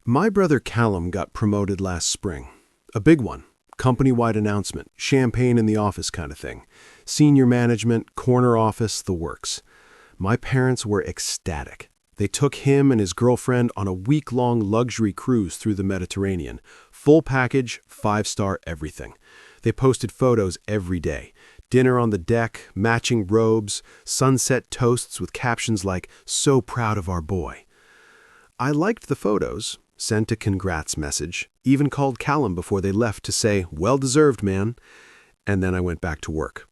My brother Callum got promoted last spring. A big one. Company-wide announcement, champagne in the office kind of thing. Senior management, corner office, the works. My parents were ecstatic. They took him and his girlfriend on a week-long luxury cruise through the Mediterranean. Full package, 5-star everything. They posted photos every day. Dinner on the deck, matching robes, sunset toasts with captions like, "So proud of our boy." I liked the photos, sent a congrats message, even called Callum before they left to say, "Well deserved, man." And then I went back to work.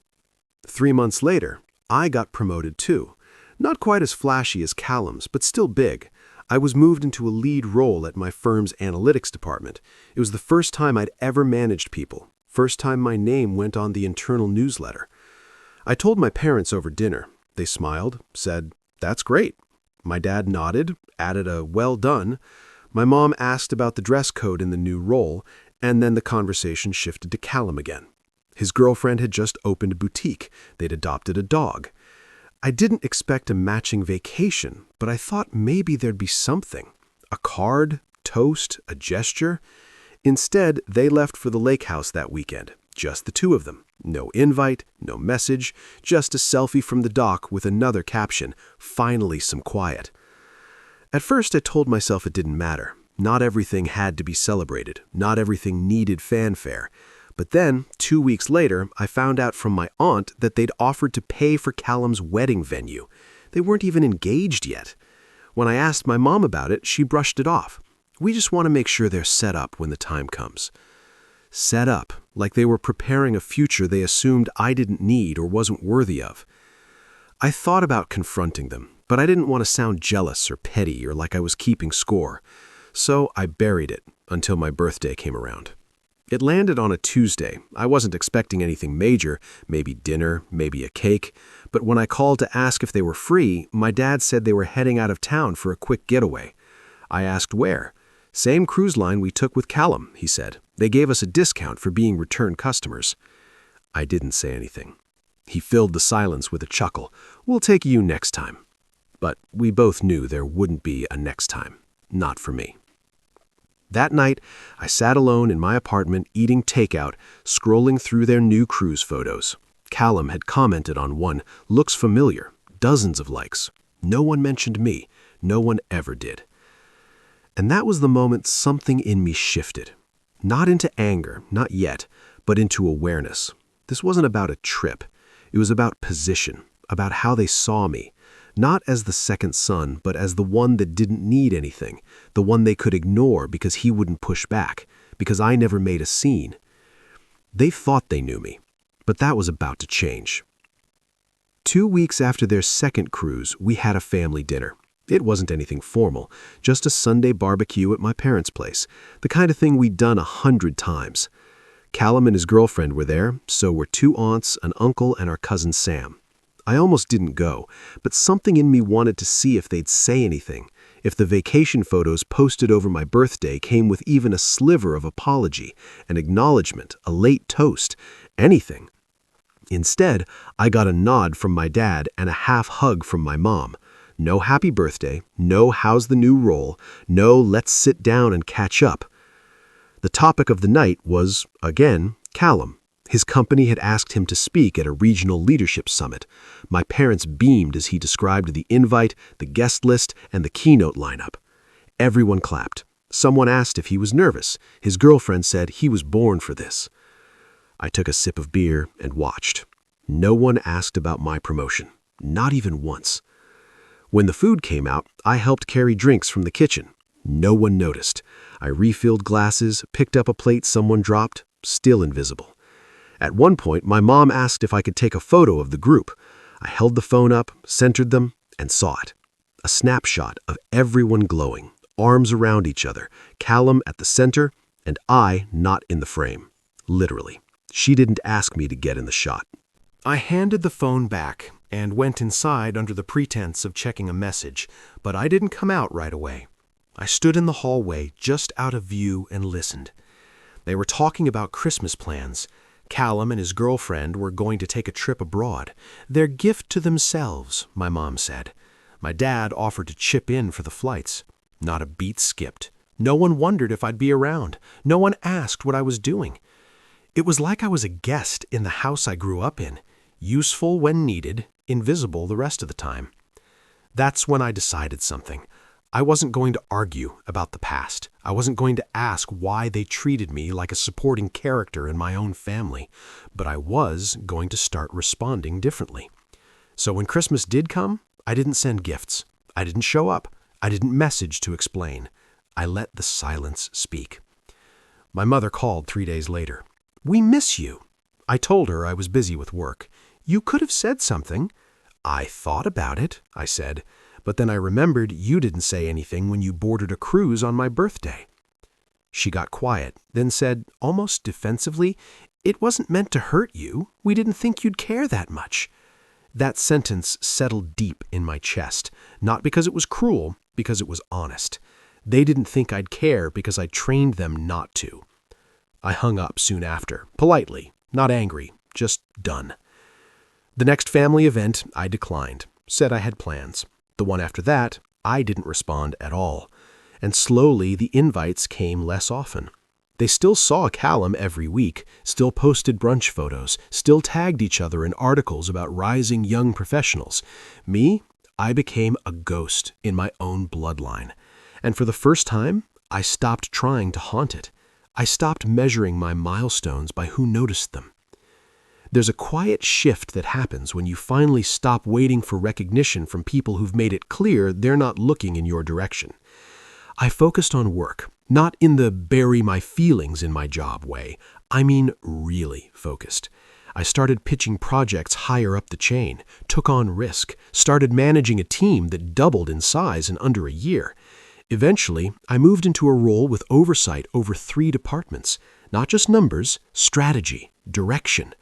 3 months later, I got promoted too. Not quite as flashy as Callum's, but still big. I was moved into a lead role at my firm's analytics department. It was the first time I'd ever managed people. First time my name went on the internal newsletter. I told my parents over dinner. They smiled, said, "That's great." My dad nodded, added a "well done." My mom asked about the dress code in the new role, and then the conversation shifted to Callum again. His girlfriend had just opened a boutique. They'd adopted a dog. I didn't expect a matching vacation, but I thought maybe there'd be something. A card, toast, a gesture. Instead, they left for the lake house that weekend, just the two of them. No invite, no message, just a selfie from the dock with another caption, "Finally some quiet." At first, I told myself it didn't matter. Not everything had to be celebrated. Not everything needed fanfare. But then, 2 weeks later, I found out from my aunt that they'd offered to pay for Callum's wedding venue. They weren't even engaged yet. When I asked my mom about it, she brushed it off. "We just want to make sure they're set up when the time comes." Set up, like they were preparing a future they assumed I didn't need or wasn't worthy of. I thought about confronting them, but I didn't want to sound jealous or petty or like I was keeping score. So I buried it until my birthday came around. It landed on a Tuesday. I wasn't expecting anything major, maybe dinner, maybe a cake. But when I called to ask if they were free, my dad said they were heading out of town for a quick getaway. I asked where. "Same cruise line we took with Callum," he said. "They gave us a discount for being return customers." I didn't say anything. He filled the silence with a chuckle. "We'll take you next time." But we both knew there wouldn't be a next time. Not for me. That night, I sat alone in my apartment eating takeout, scrolling through their new cruise photos. Callum had commented on one, "Looks familiar," dozens of likes. No one mentioned me. No one ever did. And that was the moment something in me shifted. Not into anger, not yet, but into awareness. This wasn't about a trip. It was about position, about how they saw me. Not as the second son, but as the one that didn't need anything, the one they could ignore because he wouldn't push back, because I never made a scene. They thought they knew me, but that was about to change. 2 weeks after their second cruise, we had a family dinner. It wasn't anything formal, just a Sunday barbecue at my parents' place, the kind of thing we'd done 100 times. Callum and his girlfriend were there, so were 2 aunts, an uncle, and our cousin Sam. I almost didn't go, but something in me wanted to see if they'd say anything, if the vacation photos posted over my birthday came with even a sliver of apology, an acknowledgement, a late toast, anything. Instead, I got a nod from my dad and a half hug from my mom. No happy birthday, no how's the new role, no let's sit down and catch up. The topic of the night was, again, Callum. His company had asked him to speak at a regional leadership summit. My parents beamed as he described the invite, the guest list, and the keynote lineup. Everyone clapped. Someone asked if he was nervous. His girlfriend said he was born for this. I took a sip of beer and watched. No one asked about my promotion, not even once. When the food came out, I helped carry drinks from the kitchen. No one noticed. I refilled glasses, picked up a plate someone dropped, still invisible. At one point, my mom asked if I could take a photo of the group. I held the phone up, centered them, and saw it. A snapshot of everyone glowing, arms around each other, Callum at the center, and I not in the frame. Literally. She didn't ask me to get in the shot. I handed the phone back and went inside under the pretense of checking a message, but I didn't come out right away. I stood in the hallway, just out of view, and listened. They were talking about Christmas plans. Callum and his girlfriend were going to take a trip abroad. Their gift to themselves, my mom said. My dad offered to chip in for the flights. Not a beat skipped. No one wondered if I'd be around. No one asked what I was doing. It was like I was a guest in the house I grew up in, useful when needed, invisible the rest of the time. That's when I decided something. I wasn't going to argue about the past. I wasn't going to ask why they treated me like a supporting character in my own family, but I was going to start responding differently. So when Christmas did come, I didn't send gifts. I didn't show up. I didn't message to explain. I let the silence speak. My mother called 3 days later. "We miss you." I told her I was busy with work. "You could have said something." "I thought about it," I said, "but then I remembered you didn't say anything when you boarded a cruise on my birthday." She got quiet, then said, almost defensively, "It wasn't meant to hurt you. We didn't think you'd care that much." That sentence settled deep in my chest, not because it was cruel, because it was honest. They didn't think I'd care because I trained them not to. I hung up soon after, politely, not angry, just done. The next family event I declined, said I had plans. The one after that, I didn't respond at all. And slowly the invites came less often. They still saw Callum every week, still posted brunch photos, still tagged each other in articles about rising young professionals. Me, I became a ghost in my own bloodline. And for the first time, I stopped trying to haunt it. I stopped measuring my milestones by who noticed them. There's a quiet shift that happens when you finally stop waiting for recognition from people who've made it clear they're not looking in your direction. I focused on work, not in the bury my feelings in my job way. I mean really focused. I started pitching projects higher up the chain, took on risk, started managing a team that doubled in size in under a year. Eventually, I moved into a role with oversight over 3 departments, not just numbers, strategy, direction.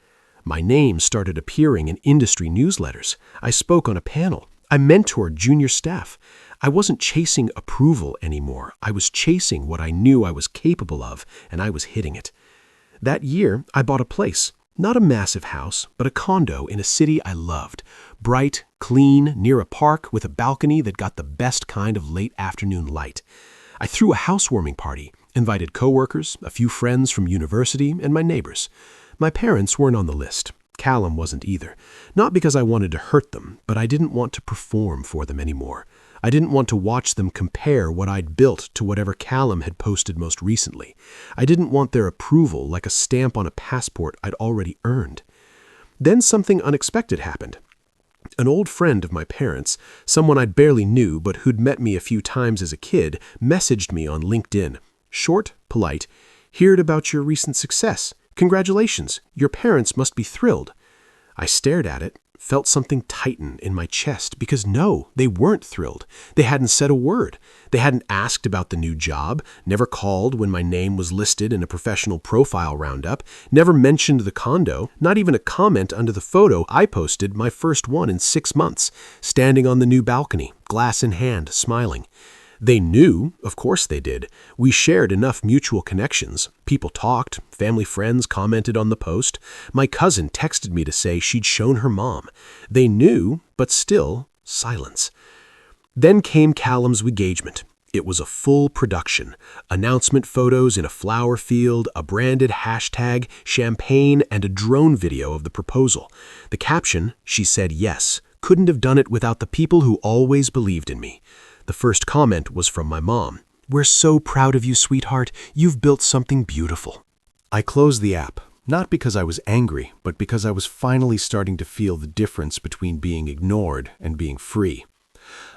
My name started appearing in industry newsletters. I spoke on a panel. I mentored junior staff. I wasn't chasing approval anymore. I was chasing what I knew I was capable of, and I was hitting it. That year, I bought a place. Not a massive house, but a condo in a city I loved. Bright, clean, near a park with a balcony that got the best kind of late afternoon light. I threw a housewarming party, invited coworkers, a few friends from university, and my neighbors. My parents weren't on the list. Callum wasn't either. Not because I wanted to hurt them, but I didn't want to perform for them anymore. I didn't want to watch them compare what I'd built to whatever Callum had posted most recently. I didn't want their approval like a stamp on a passport I'd already earned. Then something unexpected happened. An old friend of my parents, someone I'd barely knew but who'd met me a few times as a kid, messaged me on LinkedIn. Short, polite, "Heard about your recent success. Congratulations. Your parents must be thrilled." I stared at it, felt something tighten in my chest because no, they weren't thrilled. They hadn't said a word. They hadn't asked about the new job, never called when my name was listed in a professional profile roundup, never mentioned the condo, not even a comment under the photo I posted, my first one in 6 months, standing on the new balcony, glass in hand, smiling. They knew, of course they did. We shared enough mutual connections. People talked, family friends commented on the post. My cousin texted me to say she'd shown her mom. They knew, but still, silence. Then came Callum's engagement. It was a full production. Announcement photos in a flower field, a branded hashtag, champagne, and a drone video of the proposal. The caption, "She said yes. Couldn't have done it without the people who always believed in me." The first comment was from my mom. "We're so proud of you, sweetheart. You've built something beautiful." I closed the app, not because I was angry, but because I was finally starting to feel the difference between being ignored and being free.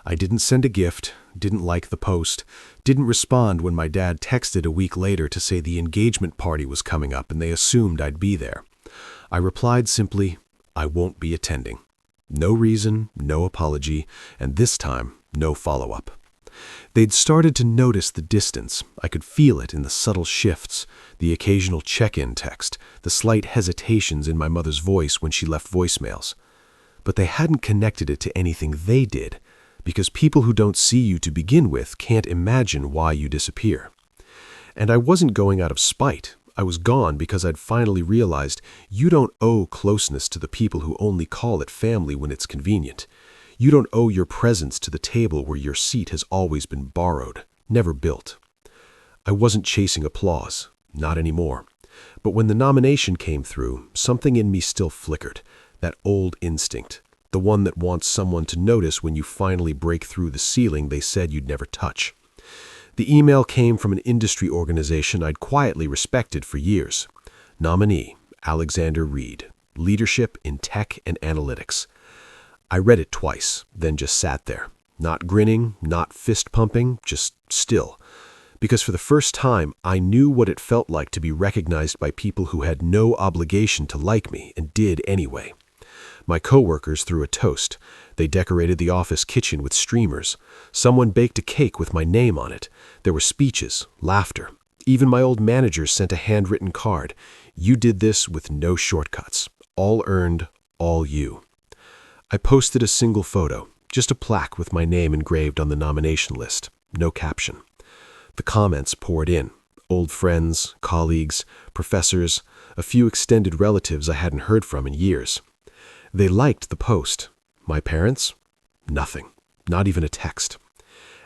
I didn't send a gift, didn't like the post, didn't respond when my dad texted a week later to say the engagement party was coming up and they assumed I'd be there. I replied simply, "I won't be attending." No reason, no apology, and this time, no follow-up. They'd started to notice the distance. I could feel it in the subtle shifts, the occasional check-in text, the slight hesitations in my mother's voice when she left voicemails. But they hadn't connected it to anything they did, because people who don't see you to begin with can't imagine why you disappear. And I wasn't going out of spite. I was gone because I'd finally realized you don't owe closeness to the people who only call it family when it's convenient. You don't owe your presence to the table where your seat has always been borrowed, never built. I wasn't chasing applause, not anymore. But when the nomination came through, something in me still flickered, that old instinct, the one that wants someone to notice when you finally break through the ceiling they said you'd never touch. The email came from an industry organization I'd quietly respected for years. Nominee, Alexander Reed, Leadership in Tech and Analytics. I read it twice, then just sat there, not grinning, not fist-pumping, just still. Because for the first time, I knew what it felt like to be recognized by people who had no obligation to like me and did anyway. My coworkers threw a toast. They decorated the office kitchen with streamers. Someone baked a cake with my name on it. There were speeches, laughter. Even my old manager sent a handwritten card. You did this with no shortcuts. All earned, all you. I posted a single photo, just a plaque with my name engraved on the nomination list. No caption. The comments poured in. Old friends, colleagues, professors, a few extended relatives I hadn't heard from in years. They liked the post. My parents? Nothing. Not even a text.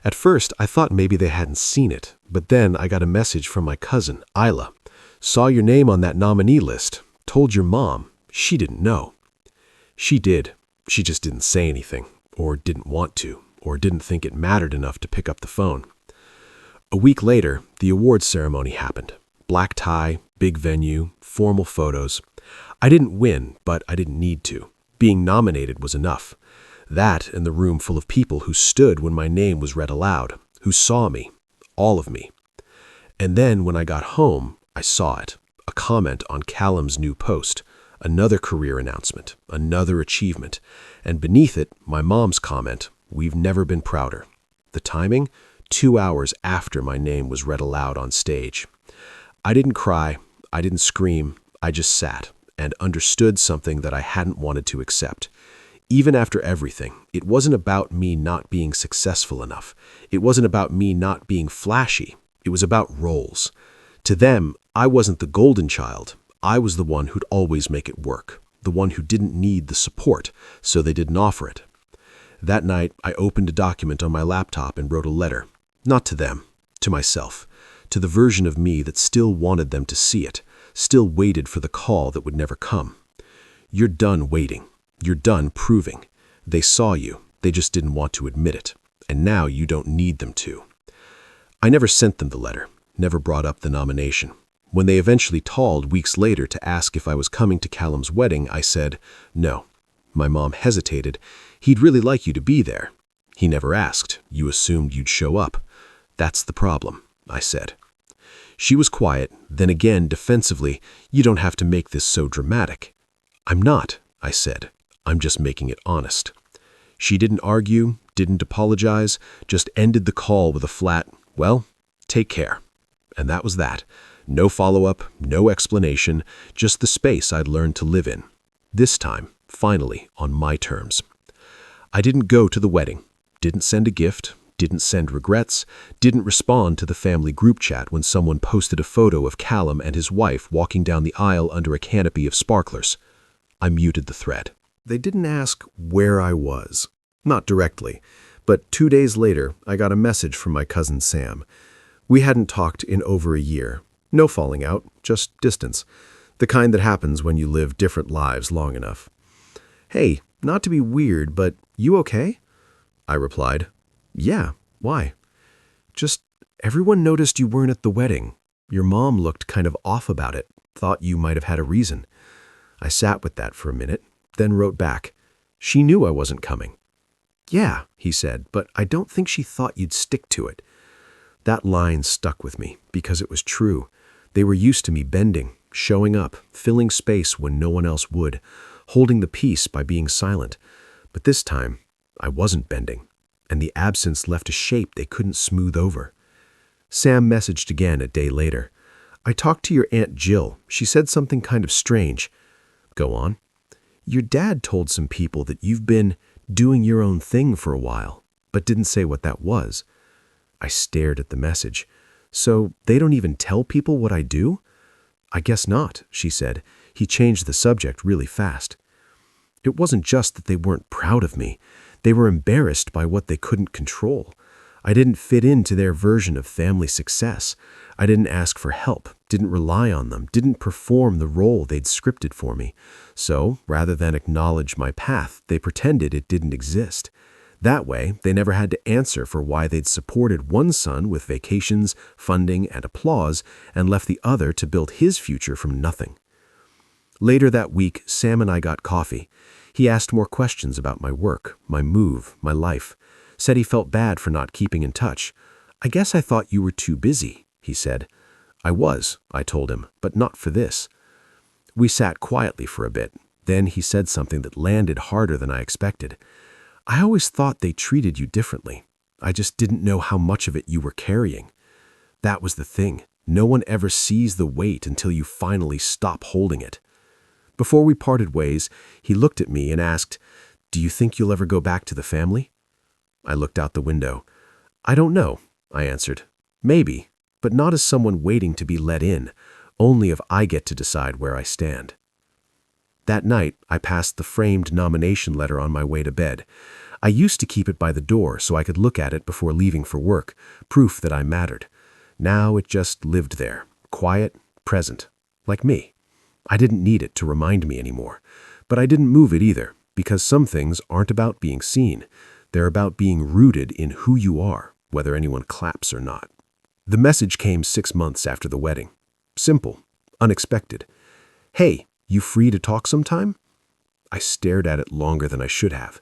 At first, I thought maybe they hadn't seen it, but then I got a message from my cousin, Isla. Saw your name on that nominee list. Told your mom. She didn't know. She did. She just didn't say anything, or didn't want to, or didn't think it mattered enough to pick up the phone. A week later, the awards ceremony happened. Black tie, big venue, formal photos. I didn't win, but I didn't need to. Being nominated was enough. That and the room full of people who stood when my name was read aloud, who saw me, all of me. And then when I got home, I saw it, a comment on Callum's new post, another career announcement, another achievement, and beneath it, my mom's comment, "We've never been prouder." The timing? 2 hours after my name was read aloud on stage. I didn't cry, I didn't scream, I just sat and understood something that I hadn't wanted to accept. Even after everything, it wasn't about me not being successful enough. It wasn't about me not being flashy. It was about roles. To them, I wasn't the golden child. I was the one who'd always make it work, the one who didn't need the support, so they didn't offer it. That night, I opened a document on my laptop and wrote a letter. Not to them, to myself, to the version of me that still wanted them to see it, still waited for the call that would never come. You're done waiting. You're done proving. They saw you. They just didn't want to admit it. And now you don't need them to. I never sent them the letter, never brought up the nomination. When they eventually called weeks later to ask if I was coming to Callum's wedding, I said, no. My mom hesitated. He'd really like you to be there. He never asked. You assumed you'd show up. That's the problem, I said. She was quiet, then again defensively, you don't have to make this so dramatic. I'm not, I said. I'm just making it honest. She didn't argue, didn't apologize, just ended the call with a flat, well, take care. And that was that. No follow-up, no explanation, just the space I'd learned to live in. This time, finally, on my terms. I didn't go to the wedding, didn't send a gift, didn't send regrets, didn't respond to the family group chat when someone posted a photo of Callum and his wife walking down the aisle under a canopy of sparklers. I muted the thread. They didn't ask where I was. Not directly, but 2 days later, I got a message from my cousin Sam. We hadn't talked in over a year. No falling out, just distance. The kind that happens when you live different lives long enough. Hey, not to be weird, but you okay? I replied. Yeah, why? Just, everyone noticed you weren't at the wedding. Your mom looked kind of off about it, thought you might have had a reason. I sat with that for a minute, then wrote back. She knew I wasn't coming. Yeah, he said, but I don't think she thought you'd stick to it. That line stuck with me because it was true. They were used to me bending, showing up, filling space when no one else would, holding the peace by being silent. But this time, I wasn't bending, and the absence left a shape they couldn't smooth over. Sam messaged again a day later. I talked to your Aunt Jill. She said something kind of strange. Go on. Your dad told some people that you've been doing your own thing for a while, but didn't say what that was. I stared at the message. So they don't even tell people what I do? I guess not, she said. He changed the subject really fast. It wasn't just that they weren't proud of me. They were embarrassed by what they couldn't control. I didn't fit into their version of family success. I didn't ask for help, didn't rely on them, didn't perform the role they'd scripted for me. So, rather than acknowledge my path, they pretended it didn't exist. That way, they never had to answer for why they'd supported one son with vacations, funding, and applause, and left the other to build his future from nothing. Later that week, Sam and I got coffee. He asked more questions about my work, my move, my life. Said he felt bad for not keeping in touch. "I guess I thought you were too busy," he said. "I was," I told him, "but not for this." We sat quietly for a bit. Then he said something that landed harder than I expected. "I always thought they treated you differently. I just didn't know how much of it you were carrying." That was the thing. No one ever sees the weight until you finally stop holding it. Before we parted ways, he looked at me and asked, "Do you think you'll ever go back to the family?" I looked out the window. "I don't know," I answered. "Maybe, but not as someone waiting to be let in, only if I get to decide where I stand." That night, I passed the framed nomination letter on my way to bed. I used to keep it by the door so I could look at it before leaving for work, proof that I mattered. Now it just lived there, quiet, present, like me. I didn't need it to remind me anymore, but I didn't move it either, because some things aren't about being seen. They're about being rooted in who you are, whether anyone claps or not. The message came 6 months after the wedding. Simple, unexpected. "Hey, you free to talk sometime?" I stared at it longer than I should have.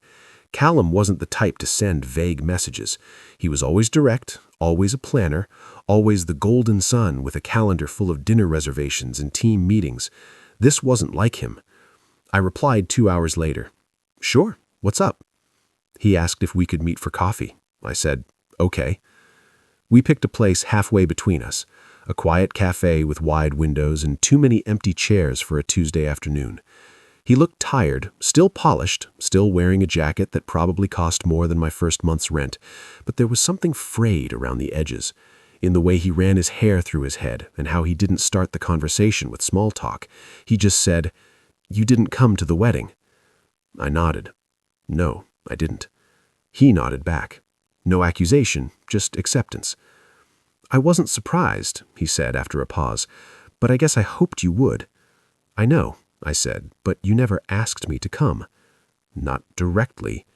Callum wasn't the type to send vague messages. He was always direct, always a planner, always the golden son with a calendar full of dinner reservations and team meetings. This wasn't like him. I replied 2 hours later. "Sure, what's up?" He asked if we could meet for coffee. I said, "Okay." We picked a place halfway between us, a quiet cafe with wide windows and too many empty chairs for a Tuesday afternoon. He looked tired, still polished, still wearing a jacket that probably cost more than my first month's rent, but there was something frayed around the edges, in the way he ran his hair through his head and how he didn't start the conversation with small talk. He just said, "You didn't come to the wedding." I nodded. No, I didn't. He nodded back. No accusation, just acceptance. "I wasn't surprised," he said after a pause, "but I guess I hoped you would." "I know," I said, "but you never asked me to come." "Not directly."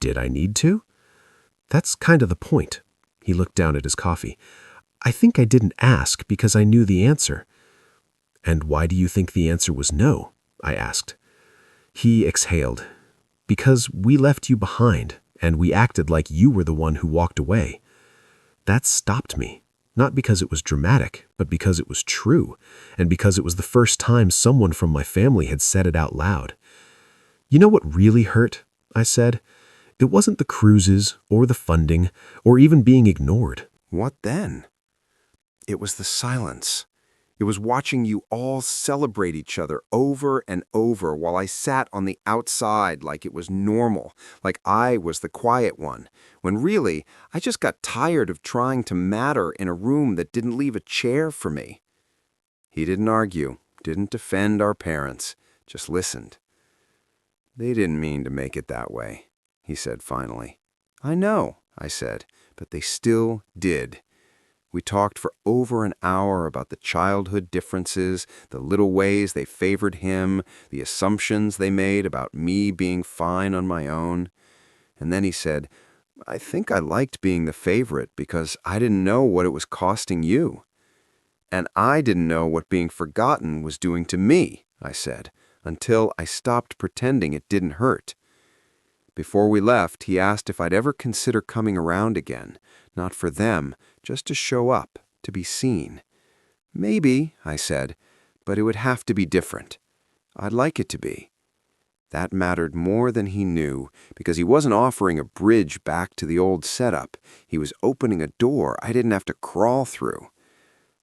"Did I need to?" "That's kind of the point." He looked down at his coffee. "I think I didn't ask because I knew the answer." "And why do you think the answer was no?" I asked. He exhaled. "Because we left you behind, and we acted like you were the one who walked away." That stopped me. Not because it was dramatic, but because it was true, and because it was the first time someone from my family had said it out loud. "You know what really hurt?" I said. "It wasn't the cruises, or the funding, or even being ignored." What then? It was the silence. It was watching you all celebrate each other over and over while I sat on the outside like it was normal, like I was the quiet one, when really I just got tired of trying to matter in a room that didn't leave a chair for me. He didn't argue, didn't defend our parents, just listened. "They didn't mean to make it that way," he said finally. "I know," I said, "but they still did." We talked for over an hour about the childhood differences, the little ways they favored him, the assumptions they made about me being fine on my own. And then he said, "I think I liked being the favorite because I didn't know what it was costing you." "And I didn't know what being forgotten was doing to me," I said, "until I stopped pretending it didn't hurt." Before we left, he asked if I'd ever consider coming around again, not for them, just to show up, to be seen. "Maybe," I said, "but it would have to be different. I'd like it to be." That mattered more than he knew, because he wasn't offering a bridge back to the old setup. He was opening a door I didn't have to crawl through.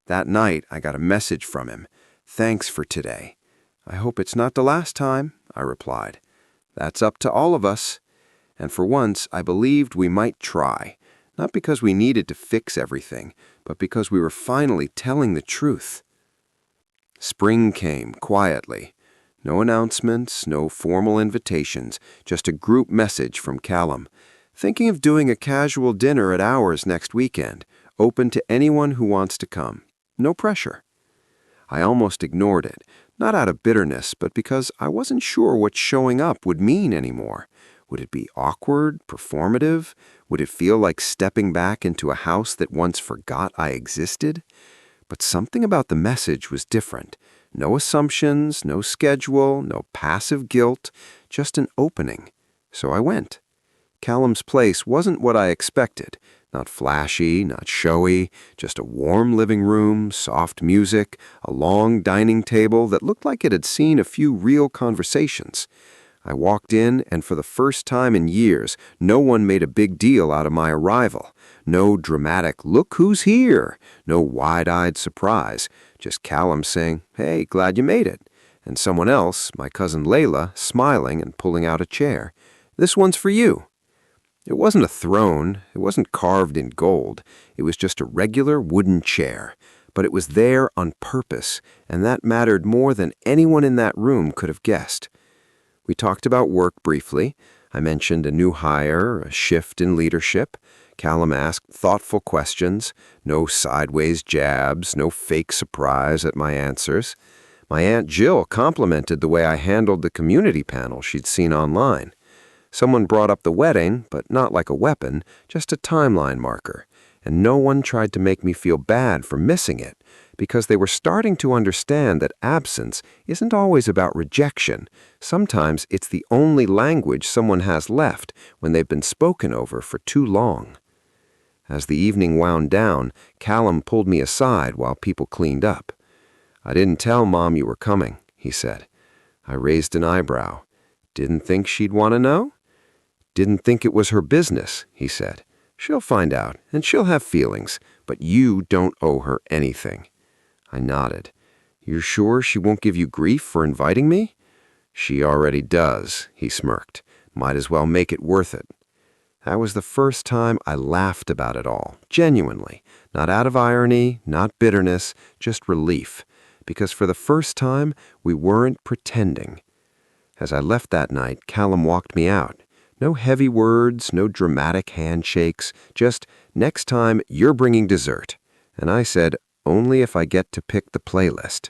That night, I got a message from him. "Thanks for today." "I hope it's not the last time," I replied. "That's up to all of us." And for once, I believed we might try, not because we needed to fix everything, but because we were finally telling the truth. Spring came quietly. No announcements, no formal invitations, just a group message from Callum. Thinking of doing a casual dinner at ours next weekend, open to anyone who wants to come. No pressure. I almost ignored it, not out of bitterness, but because I wasn't sure what showing up would mean anymore. Would it be awkward, performative? Would it feel like stepping back into a house that once forgot I existed? But something about the message was different. No assumptions, no schedule, no passive guilt, just an opening. So I went. Callum's place wasn't what I expected. Not flashy, not showy, just a warm living room, soft music, a long dining table that looked like it had seen a few real conversations. I walked in, and for the first time in years, no one made a big deal out of my arrival. No dramatic, "Look who's here!" No wide-eyed surprise. Just Callum saying, "Hey, glad you made it." And someone else, my cousin Layla, smiling and pulling out a chair. "This one's for you." It wasn't a throne. It wasn't carved in gold. It was just a regular wooden chair. But it was there on purpose, and that mattered more than anyone in that room could have guessed. We talked about work briefly. I mentioned a new hire, a shift in leadership. Callum asked thoughtful questions, no sideways jabs, no fake surprise at my answers. My Aunt Jill complimented the way I handled the community panel she'd seen online. Someone brought up the wedding, but not like a weapon, just a timeline marker. And no one tried to make me feel bad for missing it, because they were starting to understand that absence isn't always about rejection. Sometimes it's the only language someone has left when they've been spoken over for too long. As the evening wound down, Callum pulled me aside while people cleaned up. "I didn't tell Mom you were coming," he said. I raised an eyebrow. "Didn't think she'd want to know?" "Didn't think it was her business," he said. "She'll find out, and she'll have feelings, but you don't owe her anything." I nodded. "You're sure she won't give you grief for inviting me?" "She already does," he smirked. "Might as well make it worth it." That was the first time I laughed about it all, genuinely, not out of irony, not bitterness, just relief, because for the first time we weren't pretending. As I left that night, Callum walked me out. No heavy words, no dramatic handshakes, just, "Next time, you're bringing dessert." And I said, "Only if I get to pick the playlist."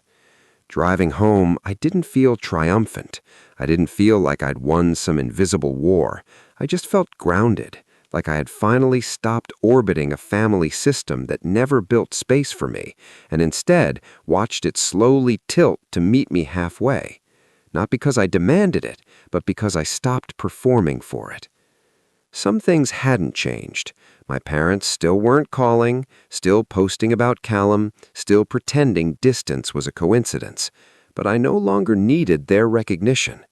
Driving home, I didn't feel triumphant. I didn't feel like I'd won some invisible war. I just felt grounded, like I had finally stopped orbiting a family system that never built space for me, and instead watched it slowly tilt to meet me halfway. Not because I demanded it, but because I stopped performing for it. Some things hadn't changed. My parents still weren't calling, still posting about Callum, still pretending distance was a coincidence. But I no longer needed their recognition.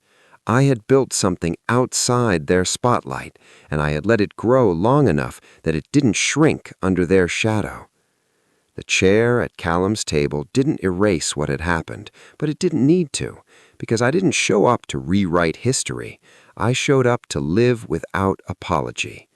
I had built something outside their spotlight, and I had let it grow long enough that it didn't shrink under their shadow. The chair at Callum's table didn't erase what had happened, but it didn't need to, because I didn't show up to rewrite history. I showed up to live without apology.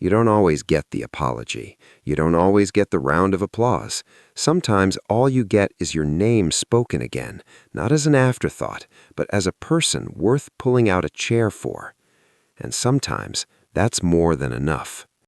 You don't always get the apology. You don't always get the round of applause. Sometimes all you get is your name spoken again, not as an afterthought, but as a person worth pulling out a chair for. And sometimes that's more than enough.